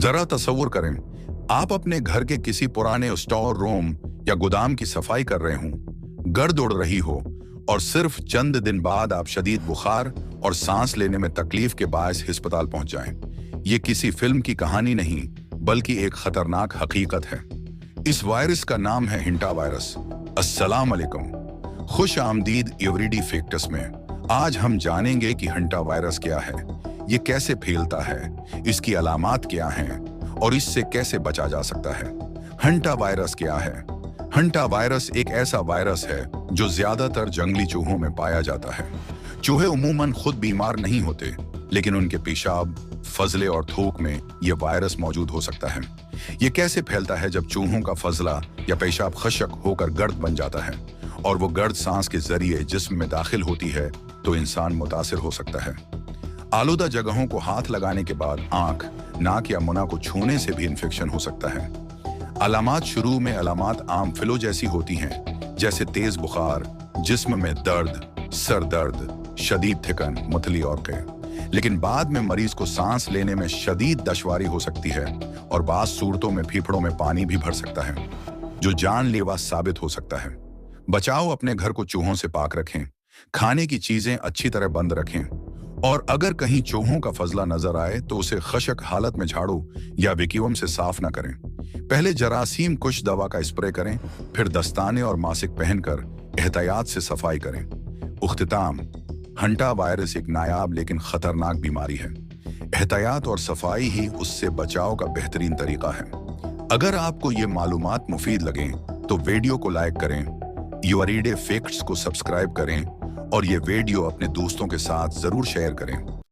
जरा तसव्वुर करें, आप अपने घर के किसी पुराने स्टोर रूम या गोदाम की सफाई कर रहे हों, गर्द उड़ रही हो और सिर्फ चंद दिन बाद आप शदीद बुखार और सांस लेने में तकलीफ के बायस अस्पताल पहुंच जाएं। ये किसी फिल्म की कहानी नहीं बल्कि एक खतरनाक हकीकत है। इस वायरस का नाम है हिंटा वायरस। अस्सलाम वालेकुम, खुश आमदीद एवरीडे फैक्ट्स में। आज हम जानेंगे कि हिंटा वायरस क्या है, ये कैसे फैलता है, इसकी अलामात क्या हैं और इससे कैसे बचा जा सकता है। हिंटा वायरस क्या है? हिंटा वायरस एक ऐसा वायरस है जो ज्यादातर जंगली चूहों में पाया जाता है। चूहे उमूमन खुद बीमार नहीं होते, लेकिन उनके पेशाब, फजले और थूक में यह वायरस मौजूद हो सकता है। ये कैसे फैलता है? जब चूहों का फजला या पेशाब खशक होकर गर्द बन जाता है और वो गर्द सांस के जरिए जिस्म में दाखिल होती है तो इंसान मुतासिर हो सकता है। आलूदा जगहों को हाथ लगाने के बाद आंख, नाक या मुंह को छूने से भी इन्फेक्शन हो सकता है। अलामात शुरू में अलामात आम फ्लू जैसी होती हैं, जैसे तेज बुखार, जिस्म में दर्द, सर दर्द, शदीद थिकन, मुतली और कई। लेकिन बाद में मरीज को सांस लेने में शदीद दुश्वारी हो सकती है और बाज़ सूरतों में फेफड़ों में पानी भी भर सकता है, जो जानलेवा साबित हो सकता है। बचाओ, अपने घर को चूहों से पाक रखें, खाने की चीजें अच्छी तरह बंद रखें और अगर कहीं चूहों का फजला नजर आए तो उसे खशक हालत में झाड़ू या वैक्यूम से साफ ना करें। पहले जरासीम कुश दवा का स्प्रे करें, फिर दस्ताने और मास्क पहनकर एहतियात से सफाई करें। उख्तिताम, हिंटा वायरस एक नायाब लेकिन खतरनाक बीमारी है। एहतियात और सफाई ही उससे बचाव का बेहतरीन तरीका है। अगर आपको ये मालूमात मुफीद लगें तो वीडियो को लाइक करें, एवरीडे फैक्ट्स को सब्सक्राइब करें और ये वीडियो अपने दोस्तों के साथ जरूर शेयर करें।